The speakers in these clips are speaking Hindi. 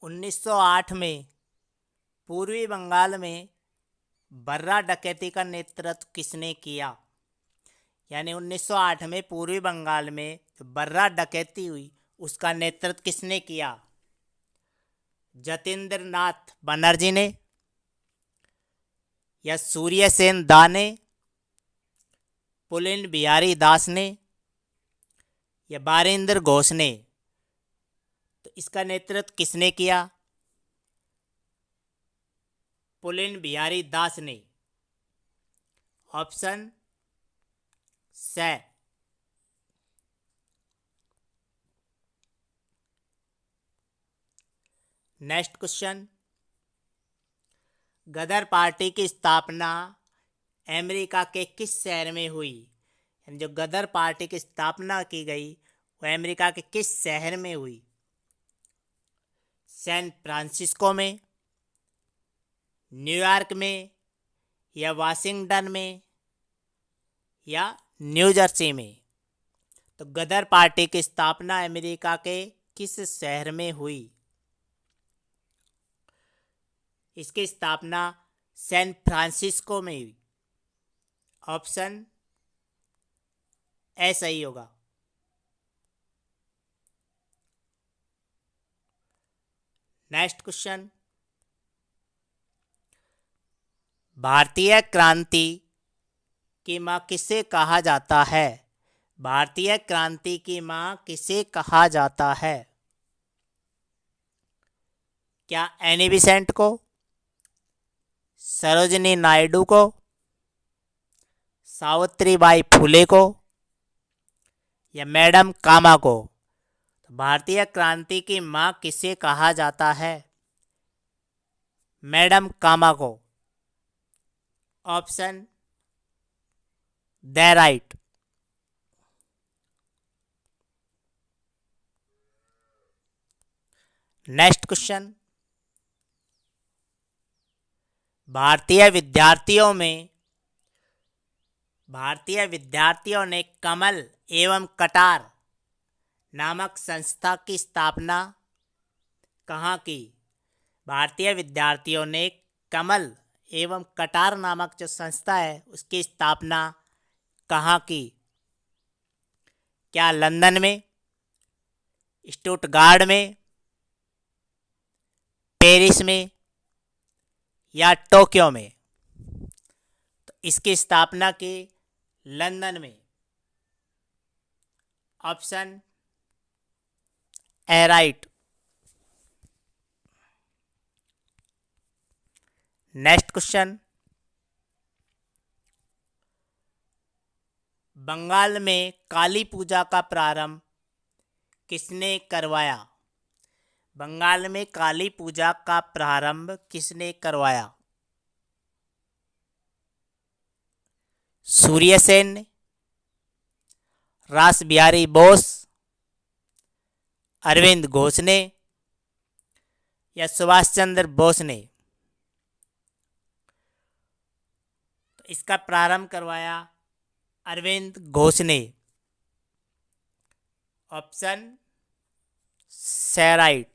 1908 में पूर्वी बंगाल में बर्रा डकैती का नेतृत्व किसने किया? यानी 1908 में पूर्वी बंगाल में जो बर्रा डकैती हुई उसका नेतृत्व किसने किया? जतेंद्र नाथ बनर्जी ने, या सूर्यसेन दा ने, पुलिन बिहारी दास ने, या बारेंद्र घोष ने? तो इसका नेतृत्व किसने किया? पुलिन बिहारी दास ने। ऑप्शन से। नेक्स्ट क्वेश्चन, गदर पार्टी की स्थापना अमेरिका के किस शहर में हुई? जो गदर पार्टी की स्थापना की गई वो अमेरिका के किस शहर में हुई? सैन फ्रांसिस्को में, न्यूयॉर्क में, या वाशिंगटन में, या न्यू जर्सी में? तो गदर पार्टी की स्थापना अमेरिका के किस शहर में हुई? इसकी स्थापना सैन फ्रांसिस्को में हुई। ऑप्शन ए सही होगा। नेक्स्ट क्वेश्चन, भारतीय क्रांति की मां किसे कहा जाता है? भारतीय क्रांति की मां किसे कहा जाता है? क्या एनी बेसेंट को, सरोजिनी नायडू को, सावित्रीबाई फुले को, या मैडम कामा को? तो भारतीय क्रांति की मां किसे कहा जाता है? मैडम कामा को। Option D right. Next question, भारतीय विद्यार्थियों ने कमल एवं कटार नामक संस्था की स्थापना कहाँ की? भारतीय विद्यार्थियों ने कमल एवं कटार नामक जो संस्था है उसकी स्थापना कहाँ की? क्या लंदन में, स्टुटगार्ट में, पेरिस में, या टोक्यो में? तो इसकी स्थापना की लंदन में। Option A right. Next question, Bengal में काली पूजा का प्रारंभ किसने करवाया? बंगाल में काली पूजा का प्रारंभ किसने करवाया? सूर्यसेन ने, रास बिहारी बोस, अरविंद घोष ने, या सुभाष चंद्र बोस ने? तो इसका प्रारंभ करवाया अरविंद घोष ने। ऑप्शन से राइट।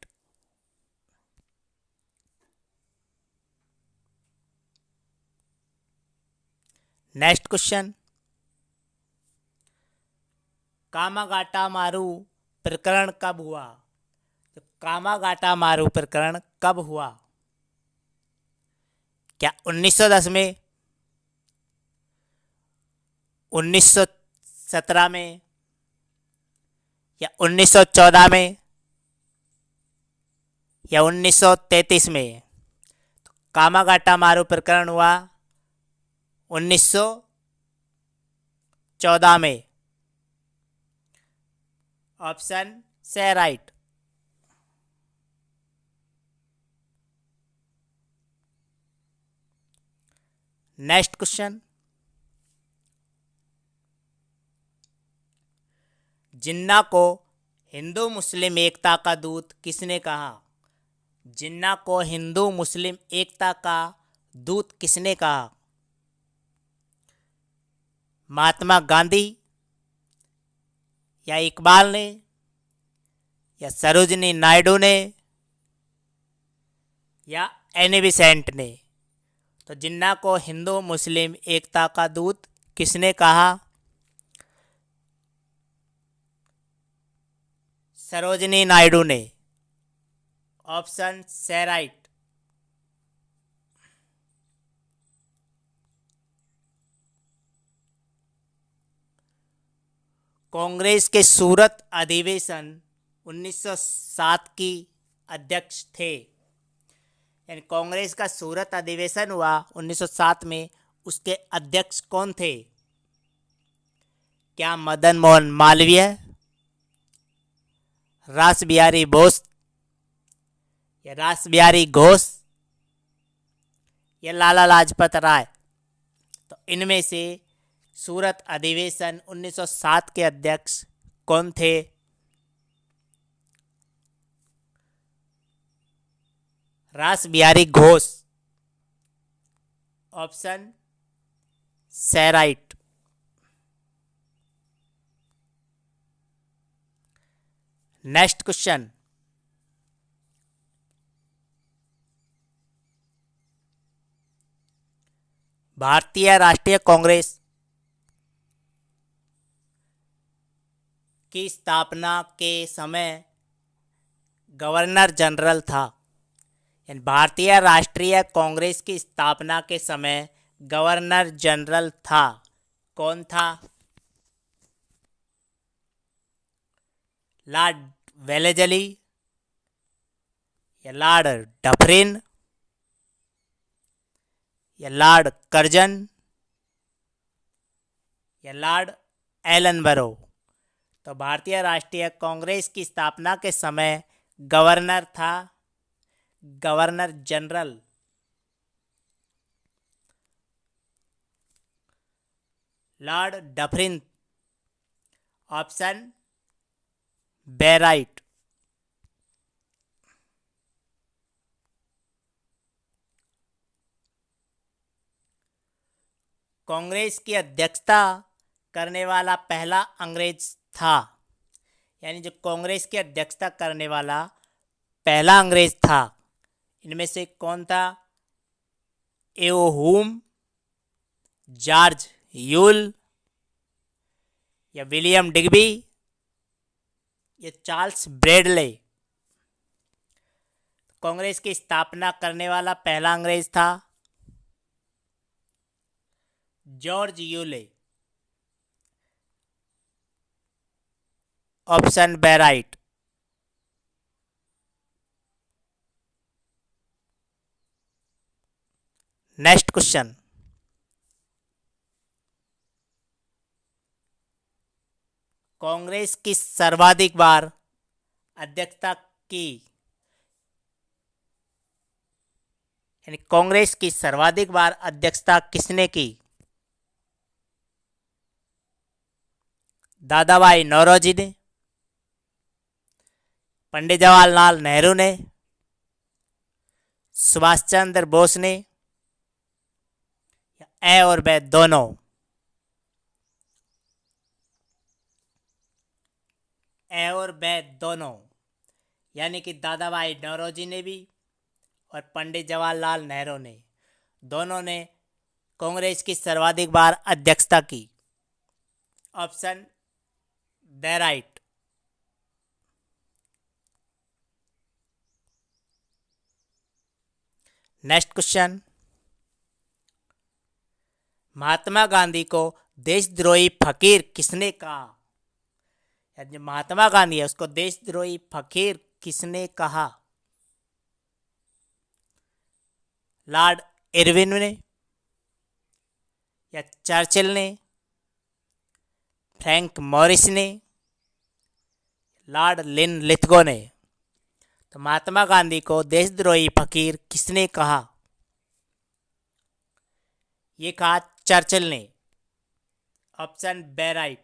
नेक्स्ट क्वेश्चन, कामागाटा मारू प्रकरण कब हुआ? तो कामागाटा मारू प्रकरण कब हुआ? क्या 1910 में, 1917 में, या 1914 में, या 1933 में? तो कामागाटा मारू प्रकरण हुआ 1914 में। ऑप्शन से राइट। नेक्स्ट क्वेश्चन, जिन्ना को हिंदू मुस्लिम एकता का दूत किसने कहा? जिन्ना को हिंदू मुस्लिम एकता का दूत किसने कहा? महात्मा गांधी, या इकबाल ने, या सरोजिनी नायडू ने, या एनी बेसेंट ने? तो जिन्ना को हिंदू मुस्लिम एकता का दूत किसने कहा? सरोजिनी नायडू ने। ऑप्शन से राइट। कांग्रेस के सूरत अधिवेशन 1907 की अध्यक्ष थे, यानी कांग्रेस का सूरत अधिवेशन हुआ 1907 में, उसके अध्यक्ष कौन थे? क्या मदन मोहन मालवीय, रास बिहारी बोस, या रास बिहारी घोष, या लाला लाजपत राय? तो इनमें से सूरत अधिवेशन 1907 के अध्यक्ष कौन थे? रास बिहारी घोष। ऑप्शन से राइट। Next question. भारतीय राष्ट्रीय कांग्रेस की स्थापना के समय गवर्नर जनरल था, यानी भारतीय राष्ट्रीय कांग्रेस की स्थापना के समय गवर्नर जनरल था, कौन था? लॉर्ड वेलेजली, या लॉर्ड डफरिन, या लॉर्ड कर्जन, या लॉर्ड एलनबरो? तो भारतीय राष्ट्रीय कांग्रेस की स्थापना के समय गवर्नर था governor general Lord Dufferin. Option B right. Congress की अध्यक्षता करने वाला पहला अंग्रेज था, यानी जो कांग्रेस की अध्यक्षता करने वाला पहला अंग्रेज था, इनमें से कौन था? एओहूम, जॉर्ज यूल, या विलियम डिग्बी, या चार्ल्स ब्रैडले? कांग्रेस की स्थापना करने वाला पहला अंग्रेज था George Yule. Option B right. Next question. Congress की सर्वाधिक बार अध्यक्षता की, यानी कांग्रेस की सर्वाधिक बार अध्यक्षता किसने की? दादा भाई नौरोजी ने, पंडित जवाहरलाल नेहरू ने, सुभाष चंद्र बोस ने, या ए और बे दोनों? ए और बे दोनों, यानी कि दादा भाई नौरोजी ने भी और पंडित जवाहरलाल नेहरू ने, दोनों ने कांग्रेस की सर्वाधिक बार अध्यक्षता की। Option B right. Next question. Mahatma Gandhi को देशद्रोही फकीर किसने कहा? जो महात्मा गांधी है उसको देशद्रोही फकीर किसने कहा? लॉर्ड इरविन ने, या चर्चिल ने, फ्रैंक मॉरिस ने, लॉर्ड लिन लिथगो ने? तो महात्मा गांधी को देशद्रोही फकीर किसने कहा? ये कहा चर्चिल ने। Option B right.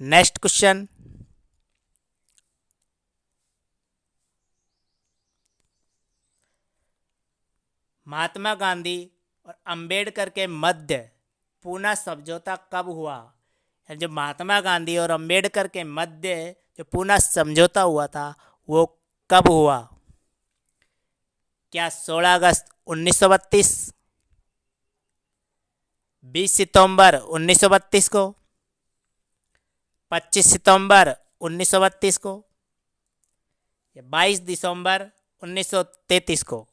Next question. Mahatma Gandhi और अंबेडकर के मध्य पूना समझौता कब हुआ? जो महात्मा गांधी और अंबेडकर के मध्य जो पूना समझौता हुआ था वो कब हुआ? क्या 16 अगस्त 1932, 20 सितंबर 1932 को, 25 सितंबर 1932 को, या 22 दिसंबर 1933 को?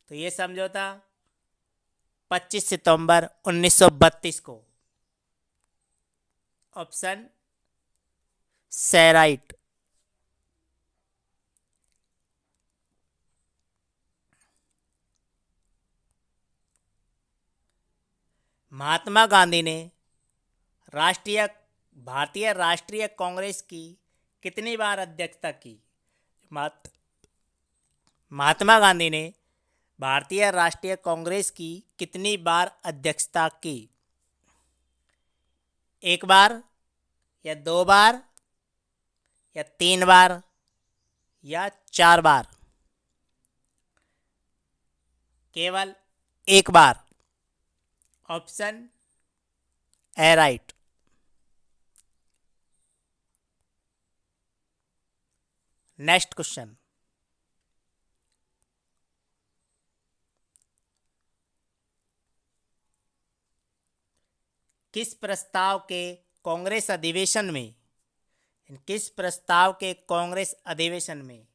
तो ये समझौता 25 सितंबर 1932 को। ऑप्शन से राइट। महात्मा गांधी ने राष्ट्रीय भारतीय राष्ट्रीय कांग्रेस की कितनी बार अध्यक्षता की? महात्मा गांधी ने भारतीय राष्ट्रीय कांग्रेस की कितनी बार अध्यक्षता की? एक बार, या दो बार, या तीन बार, या चार बार? केवल एक बार। Option A right. Next question. किस प्रस्ताव के कांग्रेस अधिवेशन में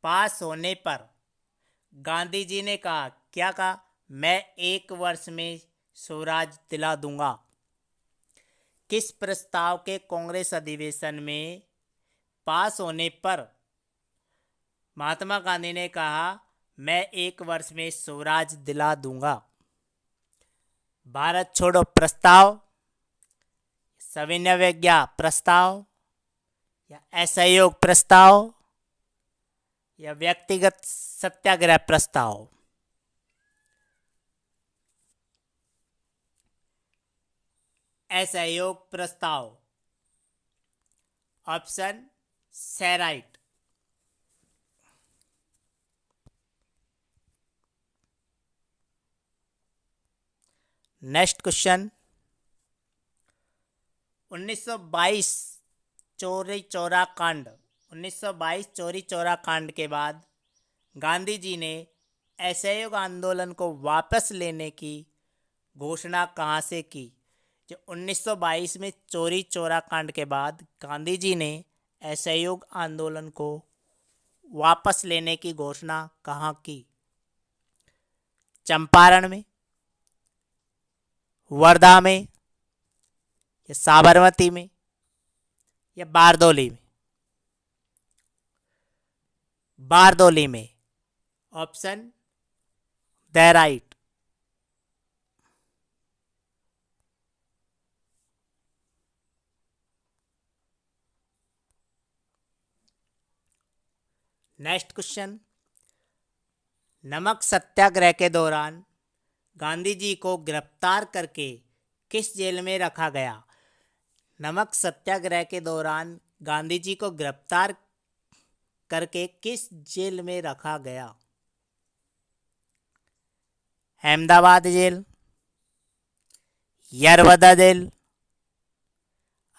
पास होने पर गांधी जी ने कहा, क्या कहा? मैं 1 वर्ष में स्वराज दिला दूंगा। किस प्रस्ताव के कांग्रेस अधिवेशन में पास होने पर महात्मा गांधी ने कहा, मैं 1 वर्ष में स्वराज दिला दूंगा? भारत छोड़ो प्रस्ताव, सविनय अवज्ञा प्रस्ताव, या असहयोग प्रस्ताव, या व्यक्तिगत सत्याग्रह प्रस्ताव? असहयोग प्रस्ताव। ऑप्शन से right. Next question. 1922 Chauri Chaura कांड 1922 चौरी चौरा कांड के बाद गांधी जी ने असहयोग आंदोलन को वापस लेने की घोषणा कहाँ से की? जो 1922 में चौरी चौरा कांड के बाद गांधी जी ने असहयोग आंदोलन को वापस लेने की घोषणा कहाँ की? चंपारण में, वर्धा में, या साबरमती में, या बारदोली में? बारदोली में। Option D right. Next question. नमक सत्याग्रह के दौरान गांधी जी को गिरफ्तार करके किस जेल में रखा गया? नमक सत्याग्रह के दौरान गांधी जी को गिरफ्तार करके किस जेल में रखा गया? अहमदाबाद जेल, यरवदा जेल,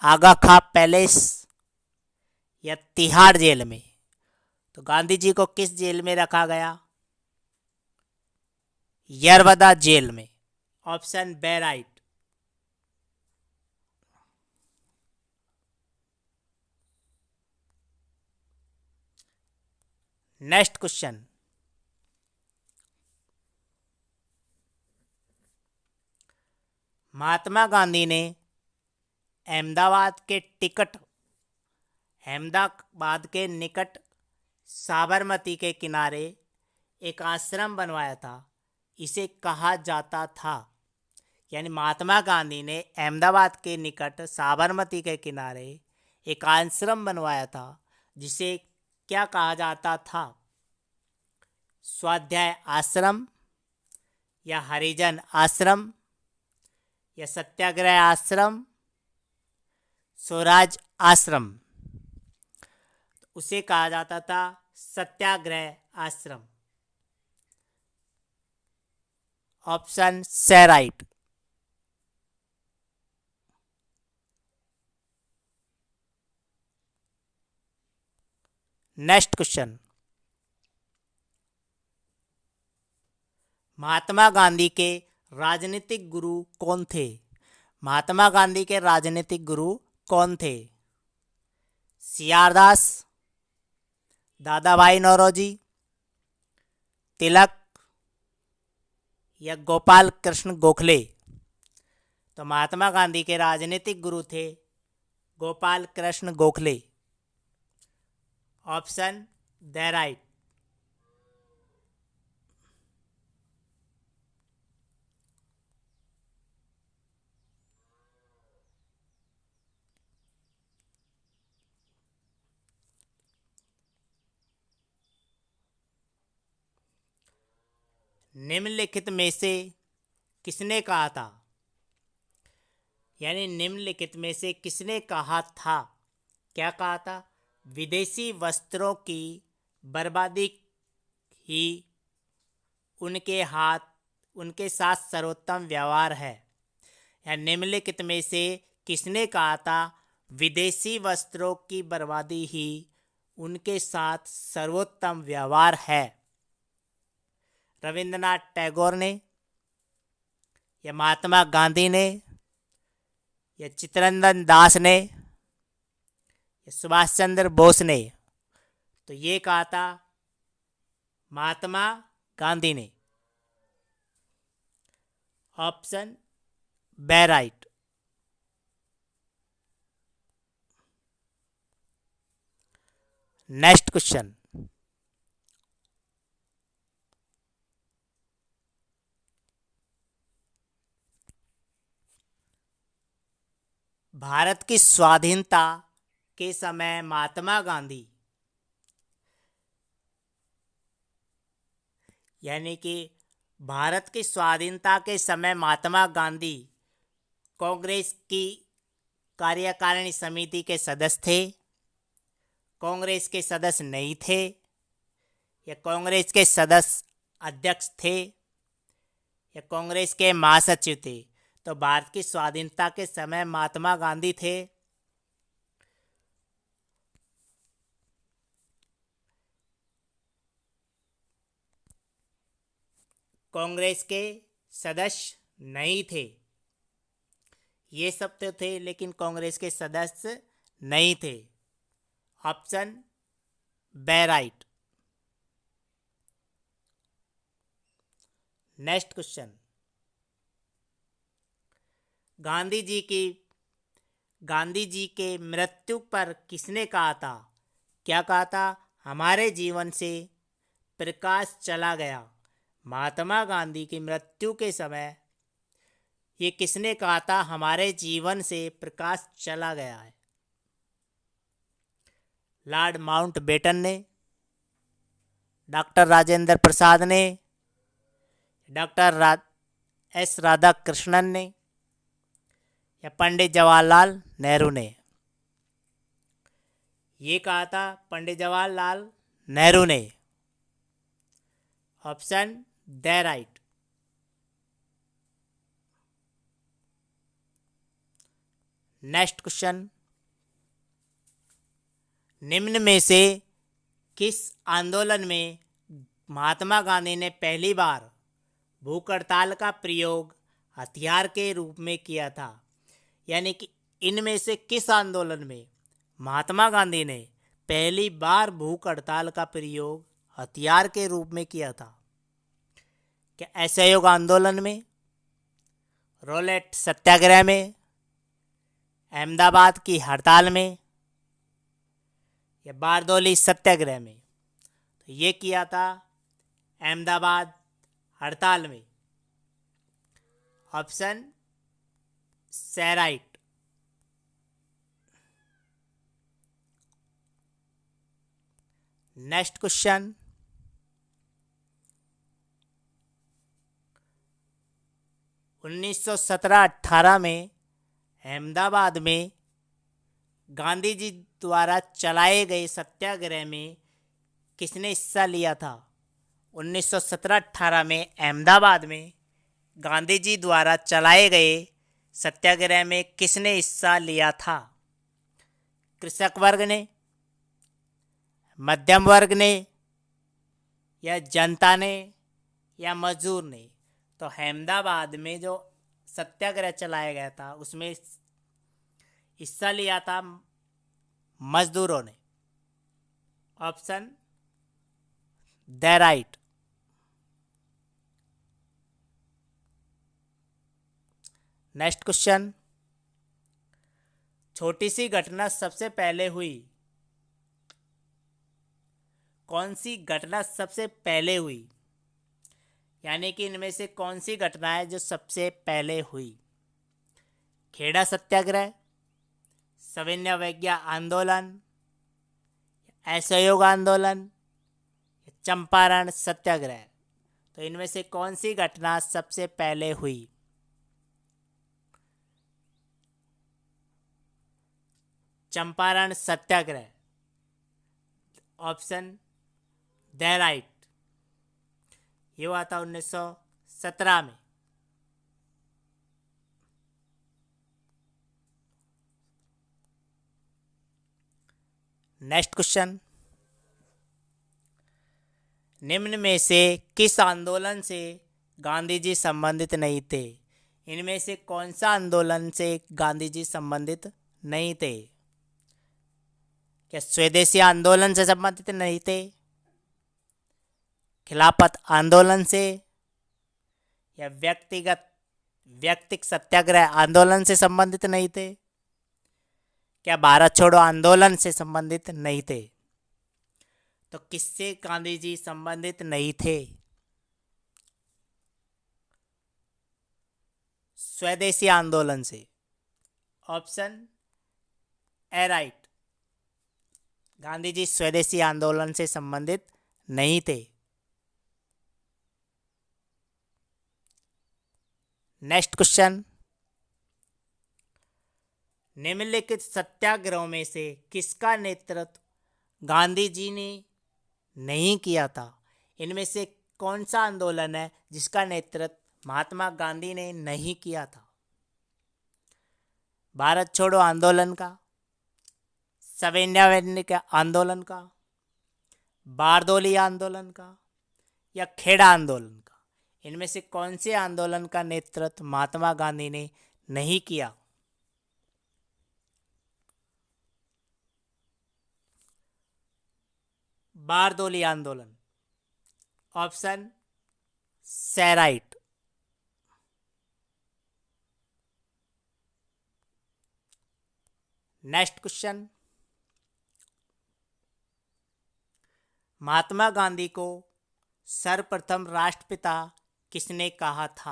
आगा खां पैलेस, या तिहाड़ जेल में? तो गांधी जी को किस जेल में रखा गया? यरवदा जेल में। Option B right. Next question. Mahatma Gandhi ने अहमदाबाद के निकट साबरमती के किनारे एक आश्रम बनवाया था। इसे कहा जाता था, यानी महात्मा गांधी ने अहमदाबाद के निकट साबरमती के किनारे एक आश्रम बनवाया था, जिसे क्या कहा जाता था? स्वाध्याय आश्रम, या हरिजन आश्रम, या सत्याग्रह आश्रम, स्वराज आश्रम? उसे कहा जाता था सत्याग्रह आश्रम। ऑप्शन से right. Next question, Mahatma Gandhi के राजनीतिक गुरु कौन थे? महात्मा गांधी के राजनीतिक गुरु कौन थे? सीआर दास, दादा भाई नौरोजी, तिलक या गोपाल कृष्ण गोखले? तो महात्मा गांधी के राजनीतिक गुरु थे Gopal Krishna Gokhale. Option D right. निम्नलिखित में से किसने कहा था, यानी निम्नलिखित में से किसने कहा था, क्या कहा था? विदेशी वस्त्रों की बर्बादी ही उनके साथ सर्वोत्तम व्यवहार है। या निम्नलिखित में से किसने कहा था विदेशी वस्त्रों की बर्बादी ही उनके साथ सर्वोत्तम व्यवहार है? रविंद्रनाथ टैगोर ने, या महात्मा गांधी ने, या चित्तरंजन दास ने, या सुभाष चंद्र बोस ने? तो ये कहा था महात्मा गांधी ने। Option B right. Next question, Bharat की स्वाधीनता के समय महात्मा गांधी, यानी कि भारत की स्वाधीनता के समय महात्मा गांधी कांग्रेस की कार्यकारिणी समिति के सदस्य थे, कांग्रेस के सदस्य नहीं थे, या कांग्रेस के सदस्य अध्यक्ष थे, या कांग्रेस के महासचिव थे? तो भारत की स्वाधीनता के समय महात्मा गांधी थे कांग्रेस के सदस्य नहीं थे। ये सब तो थे लेकिन कांग्रेस के सदस्य नहीं थे। Option B right. Next question, Gandhi ji के मृत्यु पर किसने कहा था, क्या कहा था? हमारे जीवन से प्रकाश चला गया। महात्मा गांधी की मृत्यु के समय ये किसने कहा था हमारे जीवन से प्रकाश चला गया है? लॉर्ड माउंटबेटन ने, डॉक्टर राजेंद्र प्रसाद ने, डॉक्टर एस राधाकृष्णन ने, या पंडित जवाहरलाल नेहरू ने? ये कहा था पंडित जवाहरलाल नेहरू ने। Option D right. Next question, निम्न में से किस आंदोलन में महात्मा गांधी ने पहली बार भूख हड़ताल का प्रयोग हथियार के रूप में किया था? यानी कि इनमें से किस आंदोलन में महात्मा गांधी ने पहली बार भूख हड़ताल का प्रयोग हथियार के रूप में किया था? क्या असहयोग आंदोलन में, रोलेट सत्याग्रह में, अहमदाबाद की हड़ताल में, या बारदौली सत्याग्रह में? तो ये किया था अहमदाबाद हड़ताल में। Option C right. Next question, 1917-18 में अहमदाबाद में गांधी जी द्वारा चलाए गए सत्याग्रह में किसने हिस्सा लिया था? 1917-18 में अहमदाबाद में गांधी जी द्वारा चलाए गए सत्याग्रह में किसने हिस्सा लिया था? कृषक वर्ग ने, मध्यम वर्ग ने, या जनता ने, या मजदूर ने? तो अहमदाबाद में जो सत्याग्रह चलाया गया था उसमें हिस्सा लिया था मजदूरों ने। Option D right. Next question, छोटी सी घटना सबसे पहले हुई, कौन सी घटना सबसे पहले हुई? यानी कि इनमें से कौन सी घटना है जो सबसे पहले हुई? खेड़ा सत्याग्रह, सविनय अवज्ञा आंदोलन, असहयोग आंदोलन, चंपारण सत्याग्रह? तो इनमें से कौन सी घटना सबसे पहले हुई? Champaran Satyagraha. Option D right. ये हुआ था 1917 में। नेक्स्ट क्वेश्चन, निम्न में से किस आंदोलन से गांधी जी संबंधित नहीं थे? इनमें से कौन सा आंदोलन से गांधी जी संबंधित नहीं थे? क्या स्वदेशी आंदोलन से संबंधित नहीं थे, खिलाफत आंदोलन से, या व्यक्तिगत सत्याग्रह आंदोलन से संबंधित नहीं थे, क्या भारत छोड़ो आंदोलन से संबंधित नहीं थे? तो किससे गांधी जी संबंधित नहीं थे? स्वदेशी आंदोलन से। Option A right. Gandhi ji Swadeshi आंदोलन से संबंधित नहीं थे। नेक्स्ट क्वेश्चन, निम्नलिखित सत्याग्रहों में से किसका नेतृत्व गांधी जी ने नहीं किया था? इनमें से कौन सा आंदोलन है जिसका नेतृत्व महात्मा गांधी ने नहीं किया था? भारत छोड़ो आंदोलन का, सविनय अवज्ञा आंदोलन का, बारदोली आंदोलन का, या खेड़ा आंदोलन का? इनमें से कौन से आंदोलन का नेतृत्व महात्मा गांधी ने नहीं किया? बारदोली आंदोलन। ऑप्शन से right. Next question, Mahatma Gandhi को सर्वप्रथम राष्ट्रपिता किसने कहा था?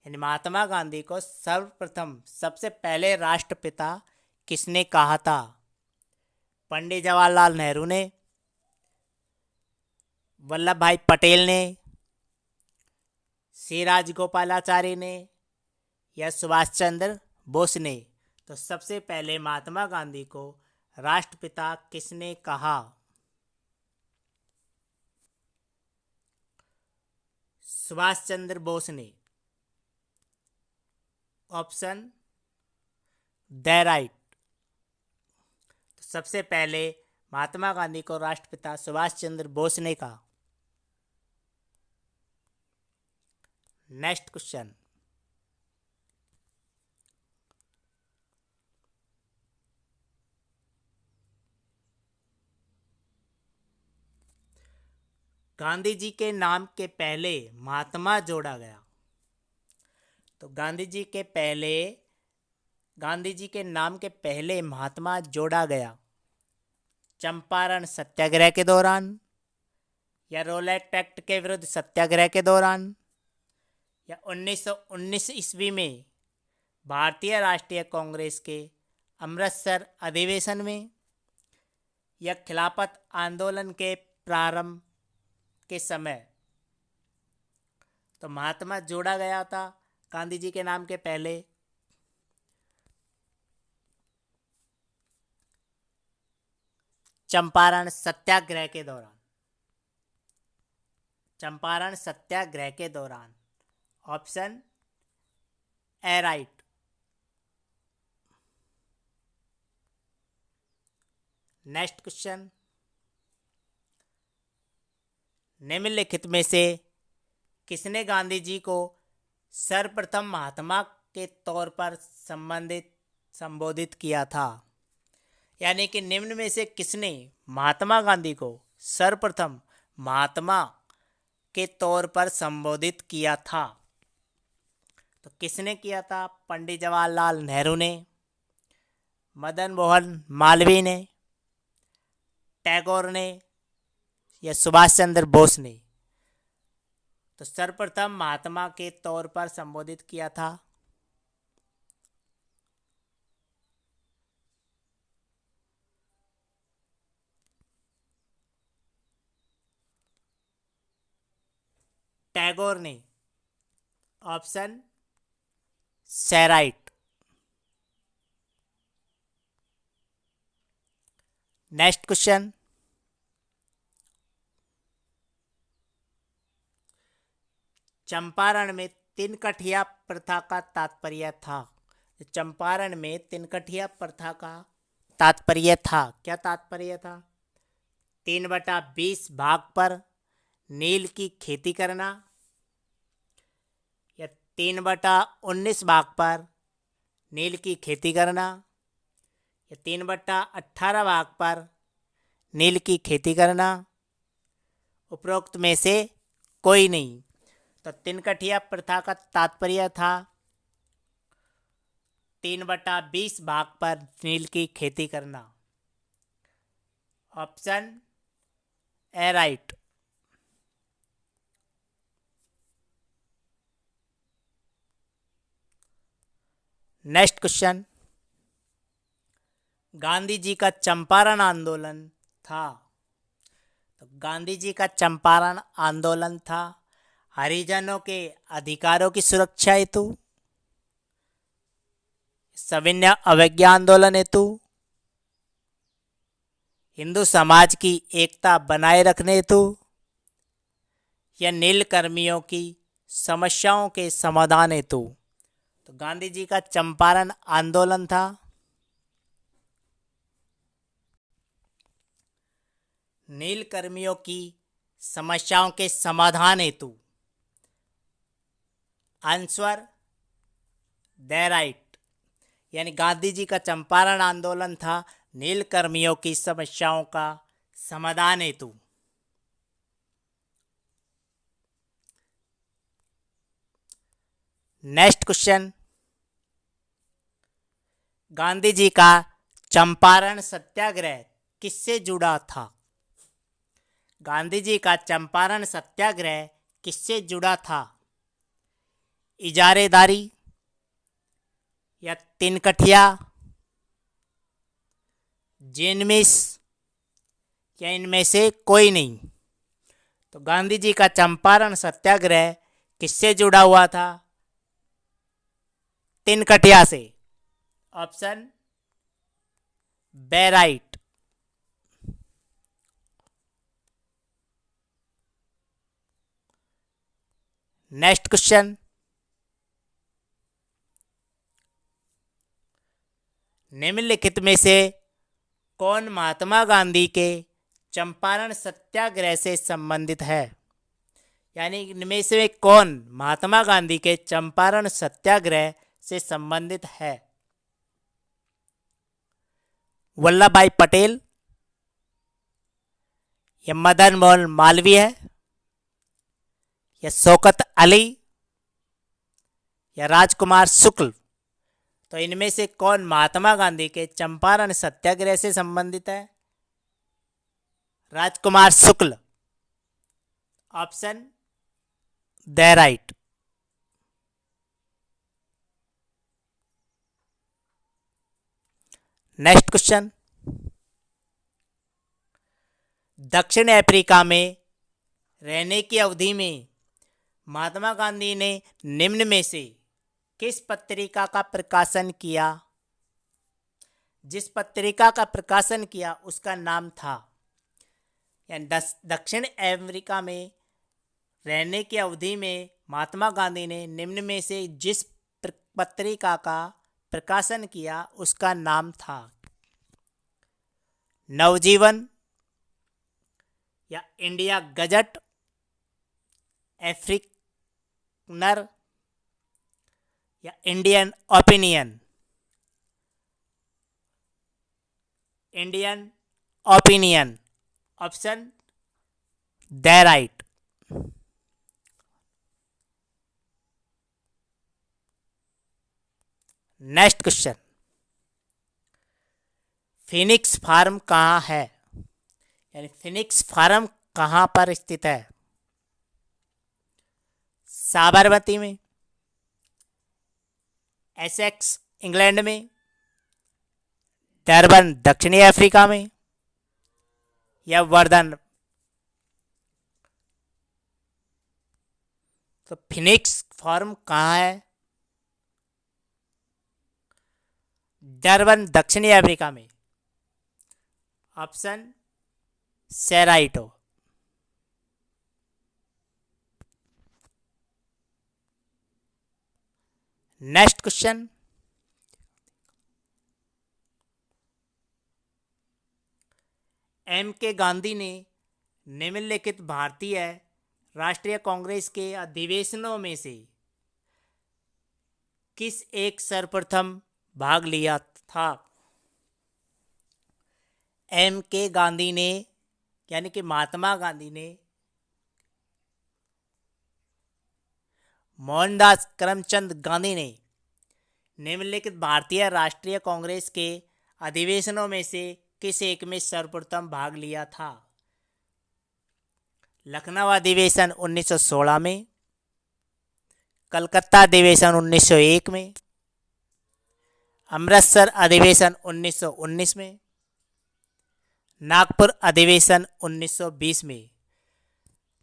यानी महात्मा गांधी को सर्वप्रथम सबसे पहले राष्ट्रपिता किसने कहा था? पंडित जवाहरलाल नेहरू ने, वल्लभ भाई पटेल ने, सी राजगोपालाचारी ने, या सुभाष चंद्र बोस ने? तो सबसे पहले महात्मा गांधी को राष्ट्रपिता किसने कहा? सुभाष चंद्र बोस ने। Option D right. तो सबसे पहले महात्मा गांधी को राष्ट्रपिता सुभाष चंद्र बोस ने कहा। नेक्स्ट क्वेश्चन, गांधी जी के नाम के पहले महात्मा जोड़ा गया। तो गांधी जी के नाम के पहले महात्मा जोड़ा गया चंपारण सत्याग्रह के दौरान, या रोलेट एक्ट के विरुद्ध सत्याग्रह के दौरान, या 1919 ईस्वी में भारतीय राष्ट्रीय कांग्रेस के अमृतसर अधिवेशन में, या खिलाफत आंदोलन के प्रारंभ के समय? तो महात्मा जोड़ा गया था गांधी जी के नाम के पहले चंपारण सत्याग्रह के दौरान। चंपारण सत्याग्रह के दौरान। Option A right. Next question, निम्नलिखित में से किसने गांधी जी को सर्वप्रथम महात्मा के तौर पर संबोधित किया था? यानी कि निम्न में से किसने महात्मा गांधी को सर्वप्रथम महात्मा के तौर पर संबोधित किया था? तो किसने किया था? पंडित जवाहरलाल नेहरू ने, मदन मोहन मालवीय ने, टैगोर ने या सुभाष चंद्र बोस ने? तो सर्वप्रथम महात्मा के तौर पर संबोधित किया था टैगोर ने। ऑप्शन से राइट। नेक्स्ट क्वेश्चन, चंपारण में तिनकठिया प्रथा का तात्पर्य था। चंपारण में तिनकठिया प्रथा का तात्पर्य था, क्या तात्पर्य था? 3/20 भाग पर नील की खेती करना या 3/19 भाग पर नील की खेती करना या 3/18 भाग पर नील की खेती करना? उपरोक्त में से कोई नहीं। तो तिनकठिया प्रथा का तात्पर्य था 3/20 भाग पर नील की खेती करना। Option A right. Next question, Gandhi ji का चंपारण आंदोलन था। तो गांधी जी का चंपारण आंदोलन था हरिजनों के अधिकारों की सुरक्षा हेतु, सविनय अवज्ञा आंदोलन हेतु, हिंदू समाज की एकता बनाए रखने हेतु या नील कर्मियों की समस्याओं के समाधान हेतु? तो गांधी जी का चंपारण आंदोलन था नील कर्मियों की समस्याओं के समाधान हेतु। आंसर दे राइट। यानी गांधी जी का चंपारण आंदोलन था नील कर्मियों की समस्याओं का समाधान हेतु। नेक्स्ट क्वेश्चन, गांधी जी का चंपारण सत्याग्रह किससे जुड़ा था? गांधी जी का चंपारण सत्याग्रह किससे जुड़ा था? इजारेदारी या तिनकठिया, जेनमिस या इनमें से कोई नहीं? तो गांधी जी का चंपारण सत्याग्रह किससे जुड़ा हुआ था? तिनकठिया से। Option B right. Next question, निम्नलिखित में से कौन महात्मा गांधी के चंपारण सत्याग्रह से संबंधित है? यानी इनमें से कौन महात्मा गांधी के चंपारण सत्याग्रह से संबंधित है? वल्लभ भाई पटेल या मदन मोहन मालवीय या शौकत अली या राजकुमार शुक्ल? तो इनमें से कौन महात्मा गांधी के चंपारण सत्याग्रह से संबंधित है? राजकुमार शुक्ल। ऑप्शन दे राइट। नेक्स्ट क्वेश्चन, दक्षिण अफ्रीका में रहने की अवधि में महात्मा गांधी ने निम्न में से किस पत्रिका का प्रकाशन किया? जिस पत्रिका का प्रकाशन किया उसका नाम था, यानी दक्षिण अफ्रीका में रहने की अवधि में महात्मा गांधी ने निम्न में से जिस पत्रिका का प्रकाशन किया उसका नाम था नवजीवन या इंडिया गजट अफ्रीकनर या Indian Opinion? Indian Opinion option D right. Next question, Phoenix farm कहाँ है? यानी फिनिक्स फार्म कहाँ पर स्थित है? साबरमती में, एसेक्स इंग्लैंड में, डरबन दक्षिणी अफ्रीका में, या वर्धन? तो फिनिक्स फार्म कहाँ है? डरबन दक्षिणी अफ्रीका में। ऑप्शन से राइट हो। नेक्स्ट क्वेश्चन, एम के गांधी ने निम्नलिखित भारतीय राष्ट्रीय कांग्रेस के अधिवेशनों में से किस एक सर्वप्रथम भाग लिया था? एम के गांधी ने यानी कि महात्मा गांधी ने मोहनदास करमचंद गांधी ने निम्नलिखित भारतीय राष्ट्रीय कांग्रेस के अधिवेशनों में से किस एक में सर्वप्रथम भाग लिया था? लखनऊ अधिवेशन 1916 में, कलकत्ता अधिवेशन 1901 में, अमृतसर अधिवेशन 1919 में, नागपुर अधिवेशन 1920 में।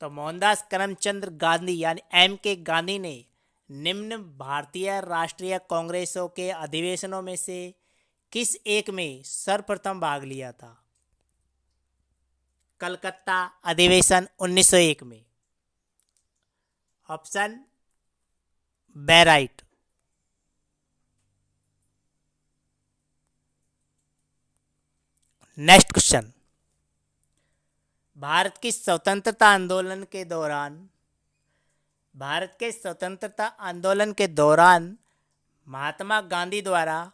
तो मोहनदास करमचंद गांधी यानी एम के गांधी ने निम्न भारतीय राष्ट्रीय कांग्रेसों के अधिवेशनों में से किस एक में सर्वप्रथम भाग लिया था? कलकत्ता अधिवेशन 1901 में। Option B right. Next question, Bharat की स्वतंत्रता आंदोलन के दौरान महात्मा गांधी द्वारा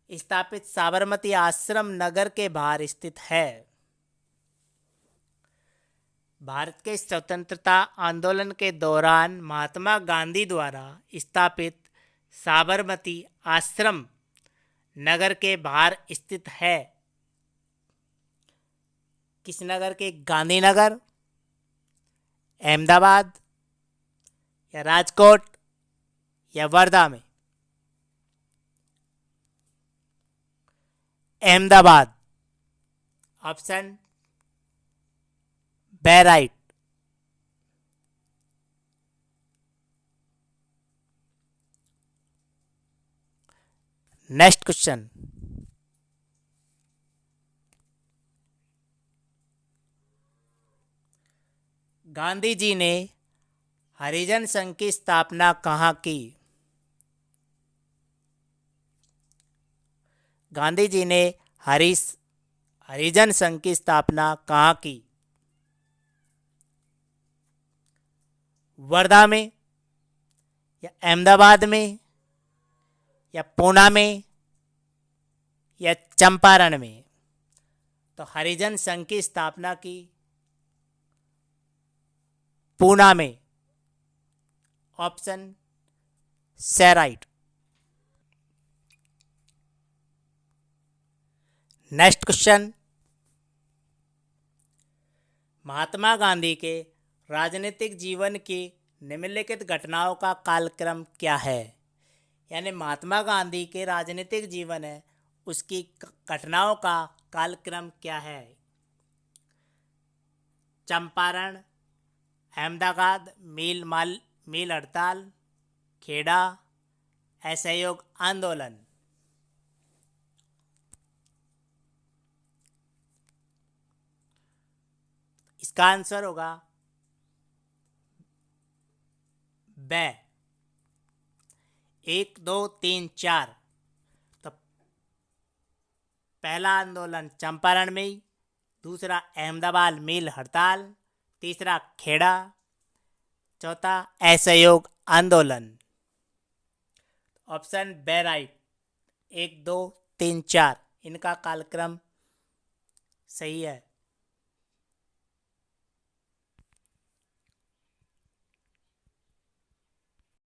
स्थापित साबरमती आश्रम नगर के बाहर स्थित है। भारत के स्वतंत्रता आंदोलन के दौरान महात्मा गांधी द्वारा स्थापित साबरमती आश्रम नगर के बाहर स्थित है। किस नगर के? गांधीनगर, अहमदाबाद, या राजकोट, या वर्धा में? Ahmedabad. Option B right. Next question, Gandhi ji ने हरिजन संघ की स्थापना कहाँ की? गांधी जी ने हरिजन संघ की स्थापना कहाँ की? वर्धा में, या अहमदाबाद में, या पूना में, या चंपारण में? तो हरिजन संघ की स्थापना की पूना में। ऑप्शन से right. Next question, Mahatma Gandhi के राजनीतिक जीवन की निम्नलिखित घटनाओं का कालक्रम क्या है? यानी महात्मा गांधी के राजनीतिक जीवन है उसकी घटनाओं का कालक्रम क्या है? चंपारण, अहमदाबाद मिल हड़ताल, खेड़ा, असहयोग आंदोलन? इसका आंसर होगा बे। 1, 2, 3, 4। तो पहला आंदोलन चंपारण में, दूसरा अहमदाबाद मिल हड़ताल, तीसरा खेड़ा, चौथा असहयोग आंदोलन। ऑप्शन बे राइट, 1 2 3 4 इनका कालक्रम सही है।